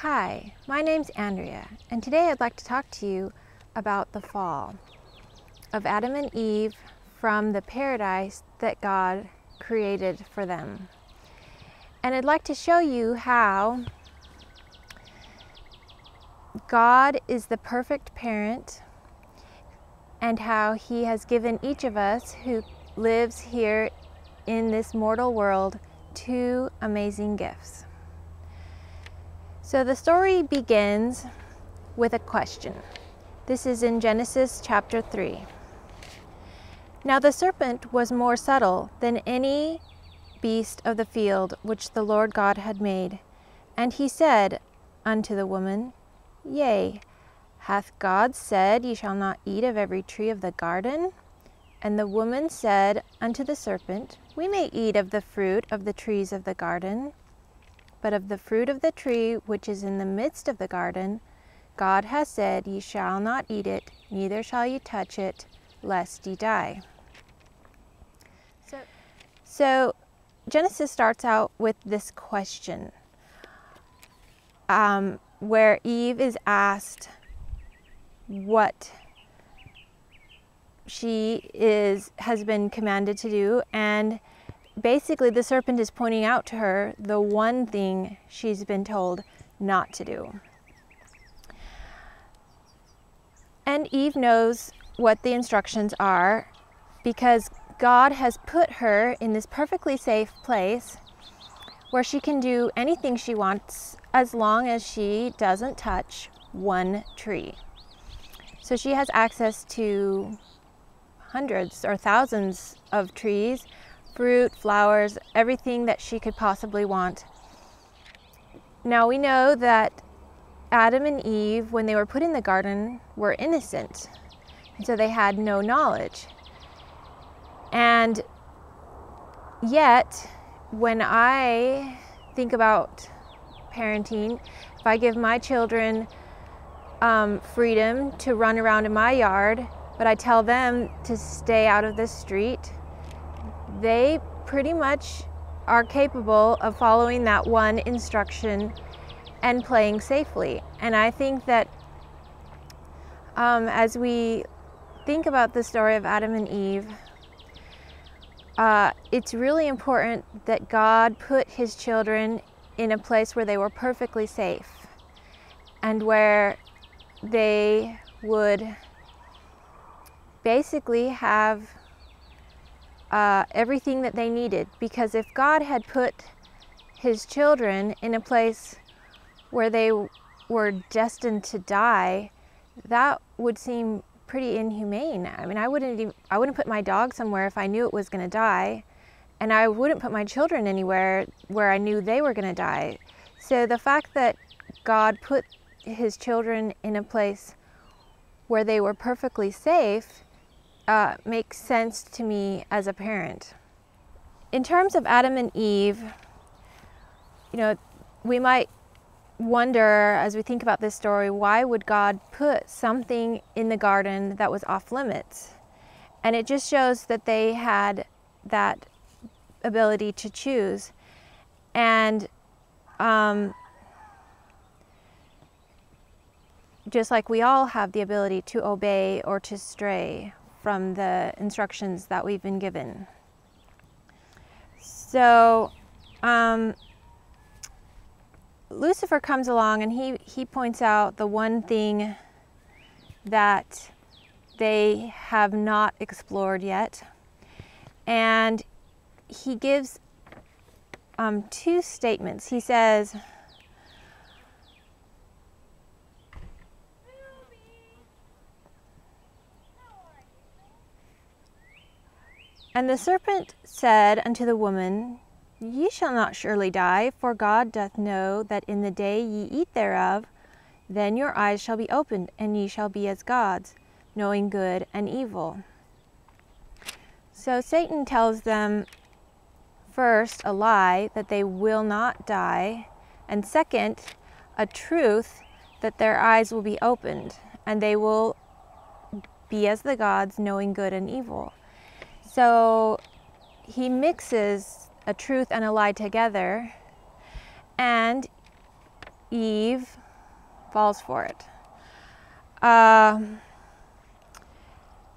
Hi, my name's Andrea, and today I'd like to talk to you about the fall of Adam and Eve from the paradise that God created for them. And I'd like to show you how God is the perfect parent and how He has given each of us who lives here in this mortal world two amazing gifts. So the story begins with a question. This is in Genesis chapter 3. Now the serpent was more subtle than any beast of the field which the Lord God had made. And he said unto the woman, Yea, hath God said, Ye shall not eat of every tree of the garden? And the woman said unto the serpent, We may eat of the fruit of the trees of the garden. But of the fruit of the tree which is in the midst of the garden, God has said, Ye shall not eat it, neither shall ye touch it, lest ye die. So Genesis starts out with this question, where Eve is asked what she has been commanded to do, and basically the serpent is pointing out to her the one thing she's been told not to do. And Eve knows what the instructions are because God has put her in this perfectly safe place where she can do anything she wants as long as she doesn't touch one tree. So she has access to hundreds or thousands of trees, fruit, flowers, everything that she could possibly want. Now we know that Adam and Eve, when they were put in the garden, were innocent, and so they had no knowledge. And yet, when I think about parenting, if I give my children freedom to run around in my yard, but I tell them to stay out of the street, they pretty much are capable of following that one instruction and playing safely. And I think that as we think about the story of Adam and Eve, it's really important that God put His children in a place where they were perfectly safe and where they would basically have everything that they needed. Because if God had put His children in a place where they were destined to die, that would seem pretty inhumane. I mean, I wouldn't put my dog somewhere if I knew it was going to die, and I wouldn't put my children anywhere where I knew they were going to die. So the fact that God put His children in a place where they were perfectly safe makes sense to me as a parent. In terms of Adam and Eve, we might wonder as we think about this story, why would God put something in the garden that was off limits? And it just shows that they had that ability to choose. And just like we all have the ability to obey or to stray from the instructions that we've been given. So Lucifer comes along and he points out the one thing that they have not explored yet. And he gives two statements. He says, And the serpent said unto the woman, Ye shall not surely die, for God doth know that in the day ye eat thereof, then your eyes shall be opened, and ye shall be as gods, knowing good and evil. So Satan tells them, first, a lie, that they will not die, and second, a truth, that their eyes will be opened, and they will be as the gods, knowing good and evil. So he mixes a truth and a lie together, and Eve falls for it.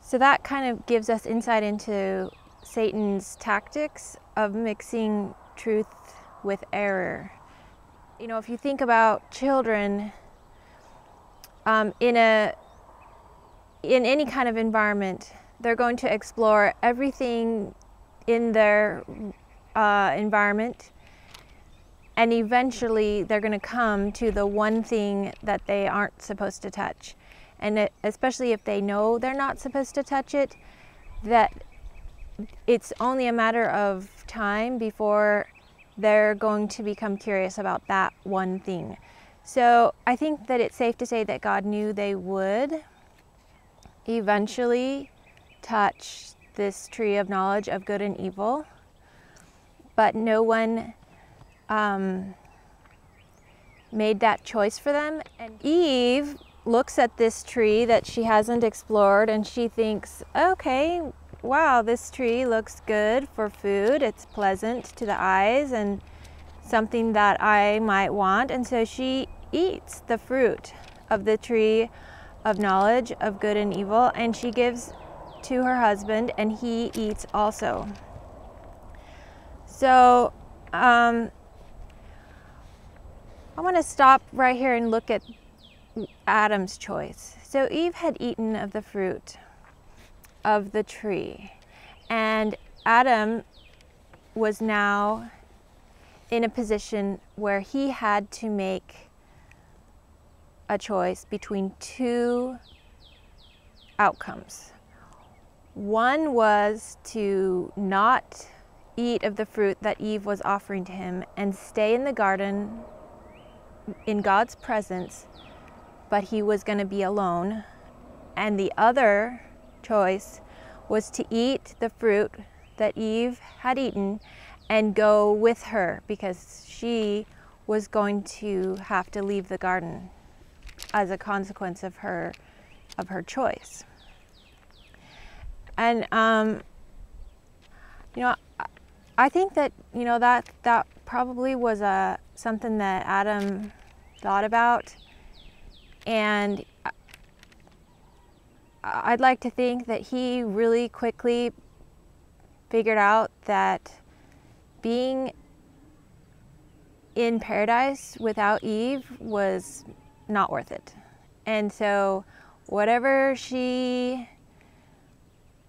So that kind of gives us insight into Satan's tactics of mixing truth with error. You know, if you think about children in any kind of environment, they're going to explore everything in their environment, and eventually they're going to come to the one thing that they aren't supposed to touch. And especially if they know they're not supposed to touch it, that it's only a matter of time before they're going to become curious about that one thing. So I think that it's safe to say that God knew they would eventually touch this tree of knowledge of good and evil, but no one made that choice for them. And Eve looks at this tree that she hasn't explored, and she thinks, okay, wow, this tree looks good for food. It's pleasant to the eyes and something that I might want. And so she eats the fruit of the tree of knowledge of good and evil, and she gives to her husband, and he eats also. So I want to stop right here and look at Adam's choice. So Eve had eaten of the fruit of the tree, and Adam was now in a position where he had to make a choice between two outcomes. One was to not eat of the fruit that Eve was offering to him and stay in the garden in God's presence, but he was going to be alone. And the other choice was to eat the fruit that Eve had eaten and go with her, because she was going to have to leave the garden as a consequence of her choice. And you know, I think that, you know, that probably was something that Adam thought about, and I'd like to think that he really quickly figured out that being in paradise without Eve was not worth it. And so whatever she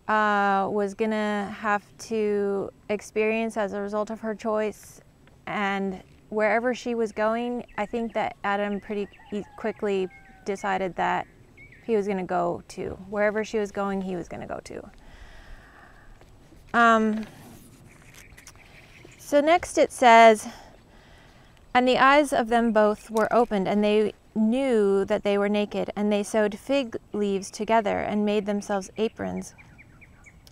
was gonna have to experience as a result of her choice, and wherever she was going, I think that Adam pretty quickly decided that he was gonna go to. Wherever she was going, he was gonna go to. So next it says, and the eyes of them both were opened, and they knew that they were naked, and they sewed fig leaves together and made themselves aprons.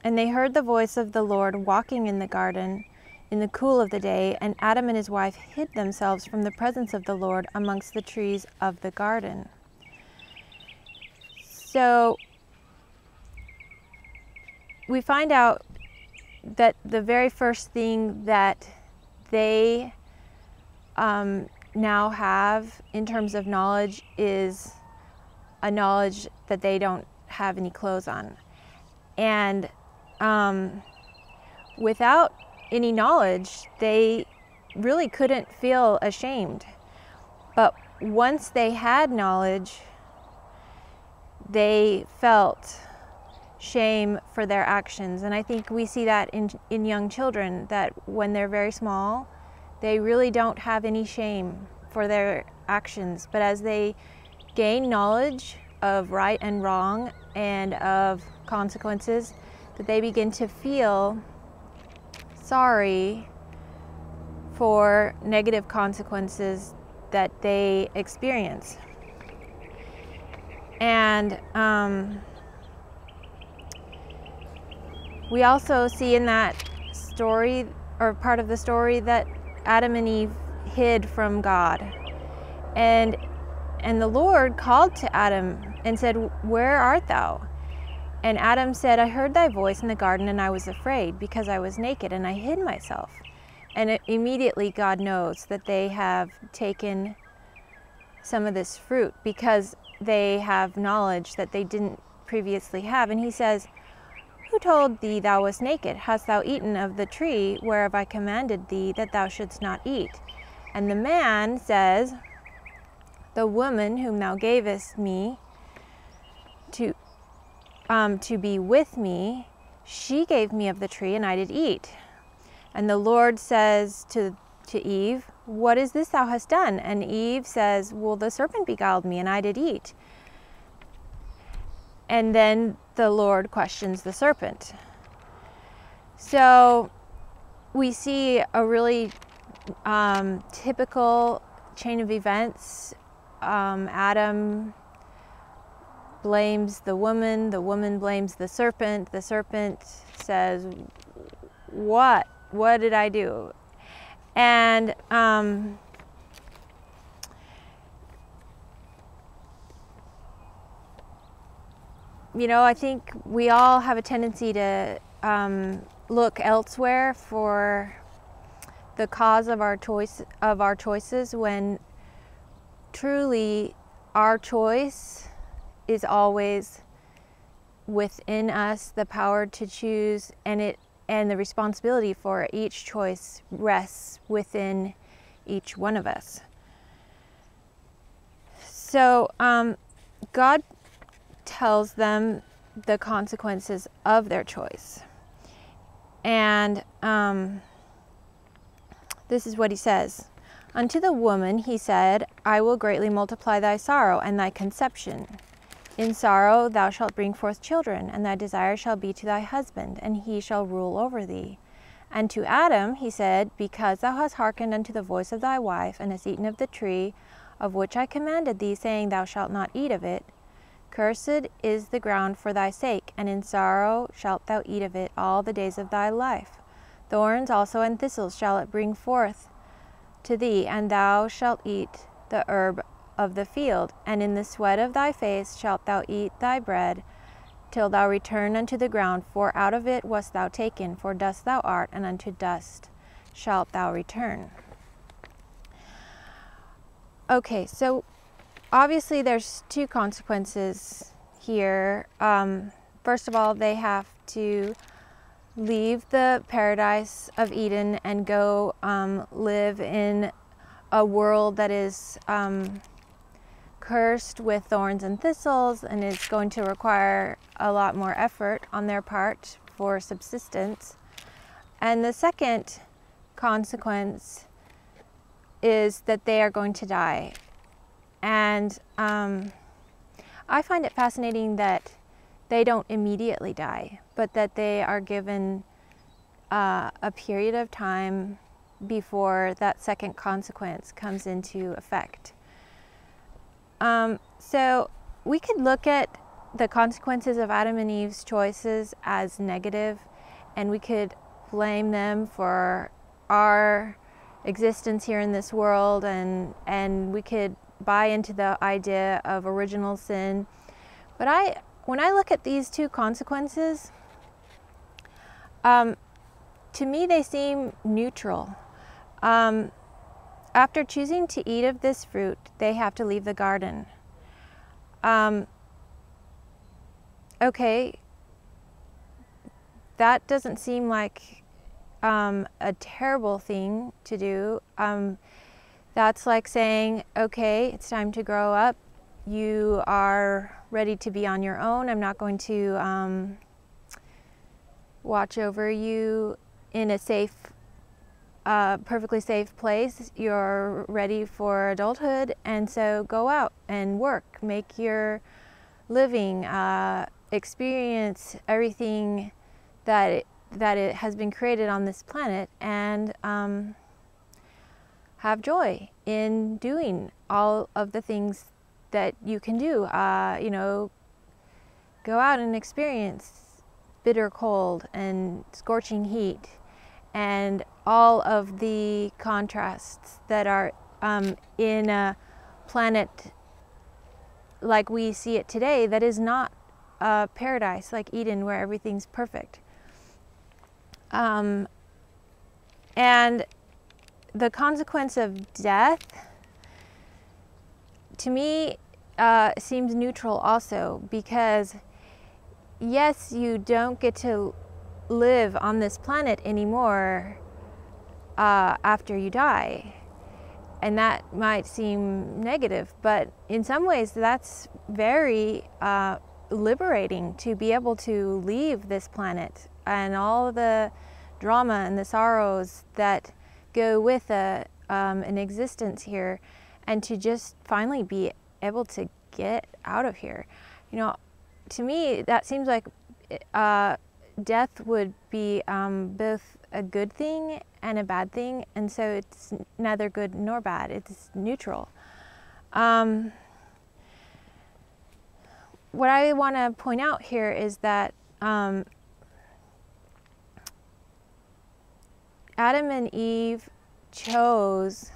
And they heard the voice of the Lord walking in the garden in the cool of the day, and Adam and his wife hid themselves from the presence of the Lord amongst the trees of the garden. So we find out that the very first thing that they now have in terms of knowledge is a knowledge that they don't have any clothes on. And without any knowledge, they really couldn't feel ashamed. But once they had knowledge, they felt shame for their actions. And I think we see that in young children, that when they're very small, they really don't have any shame for their actions. But as they gain knowledge of right and wrong and of consequences, that they begin to feel sorry for negative consequences that they experience. And we also see in that story, or part of the story, that Adam and Eve hid from God. And the Lord called to Adam and said, "Where art thou?" And Adam said, "I heard thy voice in the garden, and I was afraid, because I was naked, and I hid myself." And immediately God knows that they have taken some of this fruit because they have knowledge that they didn't previously have. And he says, "Who told thee thou wast naked? Hast thou eaten of the tree whereof I commanded thee that thou shouldst not eat?" And the man says, "The woman whom thou gavest me to be with me, she gave me of the tree, and I did eat." And the Lord says to Eve, "What is this thou hast done?" And Eve says, "Well, the serpent beguiled me, and I did eat." And then the Lord questions the serpent. So we see a really typical chain of events. Adam blames the woman blames the serpent says, what did I do? And you know, I think we all have a tendency to look elsewhere for the cause of our choices, when truly our choice is always within us. The power to choose and the responsibility for each choice rests within each one of us. So God tells them the consequences of their choice. And this is what he says. "Unto the woman he said, I will greatly multiply thy sorrow and thy conception. In sorrow thou shalt bring forth children, and thy desire shall be to thy husband, and he shall rule over thee. And to Adam he said, Because thou hast hearkened unto the voice of thy wife, and hast eaten of the tree of which I commanded thee, saying, Thou shalt not eat of it, cursed is the ground for thy sake, and in sorrow shalt thou eat of it all the days of thy life. Thorns also and thistles shall it bring forth to thee, and thou shalt eat the herb of the field, and in the sweat of thy face shalt thou eat thy bread, till thou return unto the ground, for out of it wast thou taken, for dust thou art, and unto dust shalt thou return." Okay, so obviously there's two consequences here. First of all, they have to leave the paradise of Eden and go live in a world that is cursed with thorns and thistles, and is going to require a lot more effort on their part for subsistence. And the second consequence is that they are going to die. And I find it fascinating that they don't immediately die, but that they are given a period of time before that second consequence comes into effect. So we could look at the consequences of Adam and Eve's choices as negative, and we could blame them for our existence here in this world, and we could buy into the idea of original sin. But when I look at these two consequences, to me they seem neutral. After choosing to eat of this fruit, they have to leave the garden. Okay, that doesn't seem like a terrible thing to do. That's like saying, okay, it's time to grow up. You are ready to be on your own. I'm not going to watch over you in a safe, perfectly safe place. You're ready for adulthood, and so go out and work, make your living, experience everything that it has been created on this planet, and have joy in doing all of the things that you can do. You know, go out and experience bitter cold and scorching heat, and all of the contrasts that are in a planet like we see it today, that is not a paradise like Eden where everything's perfect. And the consequence of death, to me seems neutral also, because yes, you don't get to live on this planet anymore after you die. And that might seem negative, but in some ways that's very liberating, to be able to leave this planet and all the drama and the sorrows that go with an existence here, and to just finally be able to get out of here. You know, to me that seems like death would be both a good thing and a bad thing, and so it's neither good nor bad, it's neutral. What I want to point out here is that Adam and Eve chose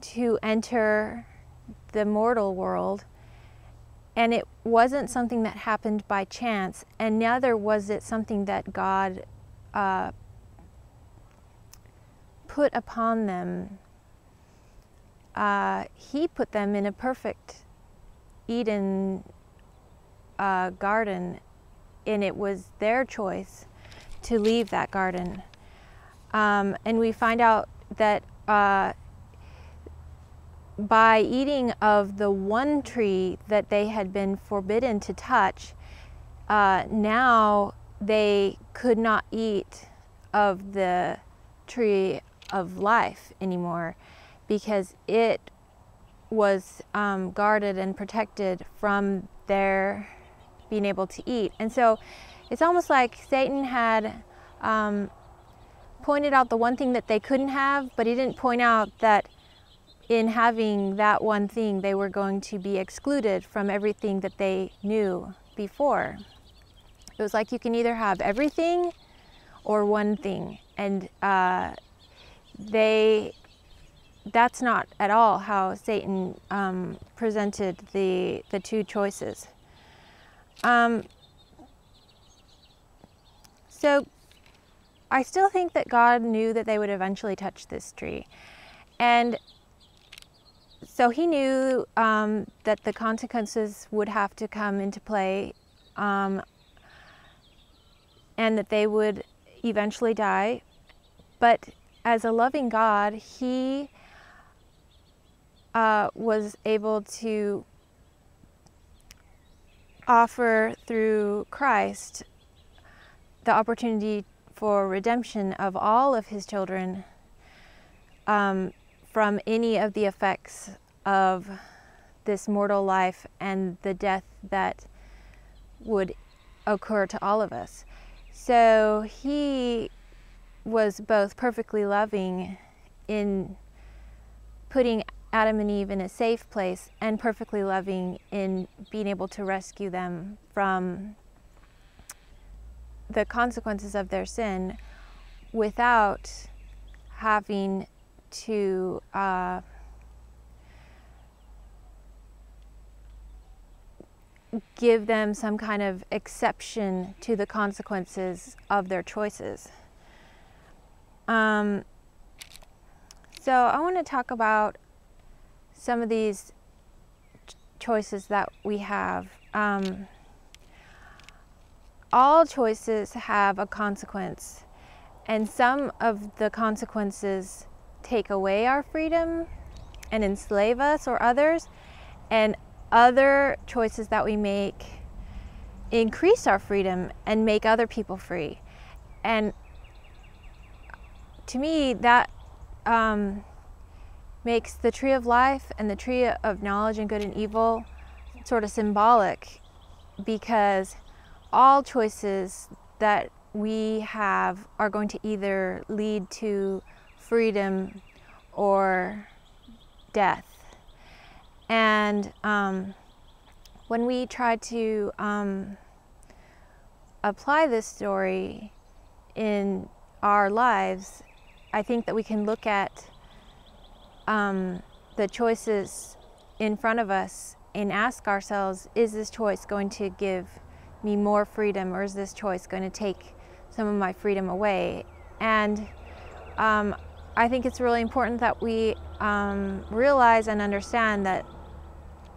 to enter the mortal world, and it wasn't something that happened by chance, and neither was it something that God put upon them. He put them in a perfect Eden garden, and it was their choice to leave that garden. And we find out that by eating of the one tree that they had been forbidden to touch, now they could not eat of the tree of life anymore, because it was guarded and protected from their being able to eat. And so it's almost like Satan had pointed out the one thing that they couldn't have, but he didn't point out that in having that one thing they were going to be excluded from everything that they knew before. It was like you can either have everything or one thing, and that's not at all how Satan presented the two choices. So I still think that God knew that they would eventually touch this tree, and so he knew that the consequences would have to come into play, and that they would eventually die. But as a loving God, he was able to offer through Christ the opportunity for redemption of all of his children from any of the effects of this mortal life and the death that would occur to all of us. So he was both perfectly loving in putting Adam and Eve in a safe place, and perfectly loving in being able to rescue them from the consequences of their sin without having to give them some kind of exception to the consequences of their choices. So I want to talk about some of these choices that we have. All choices have a consequence, and some of the consequences take away our freedom and enslave us or others, and other choices that we make increase our freedom and make other people free. And to me, that makes the tree of life and the tree of knowledge and good and evil sort of symbolic, because all choices that we have are going to either lead to freedom or death. And when we try to apply this story in our lives, I think that we can look at the choices in front of us and ask ourselves, is this choice going to give me more freedom, or is this choice going to take some of my freedom away? And I think it's really important that we realize and understand that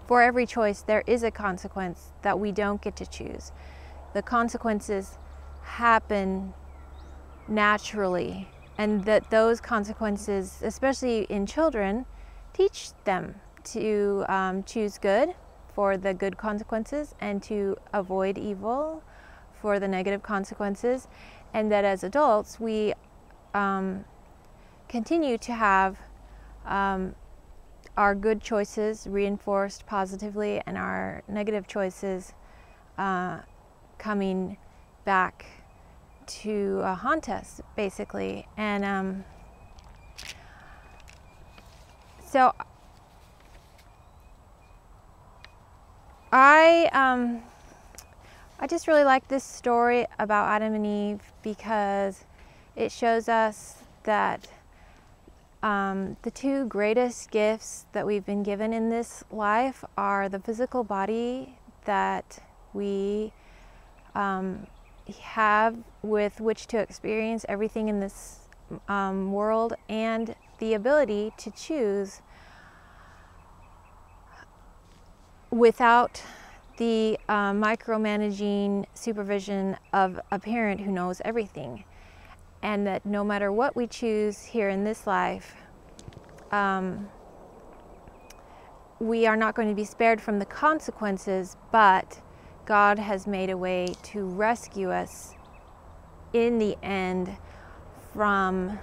for every choice there is a consequence that we don't get to choose. The consequences happen naturally, and that those consequences, especially in children, teach them to choose good for the good consequences and to avoid evil for the negative consequences, and that as adults we continue to have our good choices reinforced positively and our negative choices coming back to haunt us, basically. And so I just really like this story about Adam and Eve because it shows us that the two greatest gifts that we've been given in this life are the physical body that we have with which to experience everything in this world, and the ability to choose without the micromanaging supervision of a parent who knows everything. And that no matter what we choose here in this life, we are not going to be spared from the consequences, but God has made a way to rescue us in the end from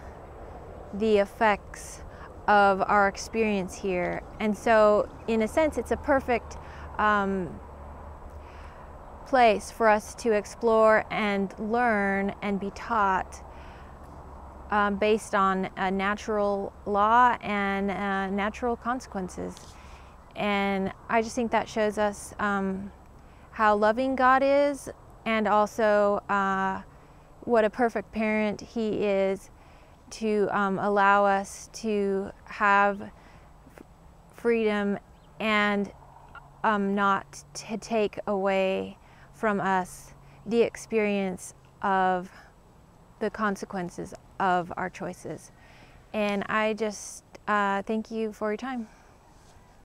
the effects of our experience here. And so, in a sense, it's a perfect place for us to explore and learn and be taught based on a natural law and natural consequences. And I just think that shows us how loving God is, and also what a perfect parent He is to allow us to have freedom and not to take away from us the experience of the consequences of our choices. And I just thank you for your time.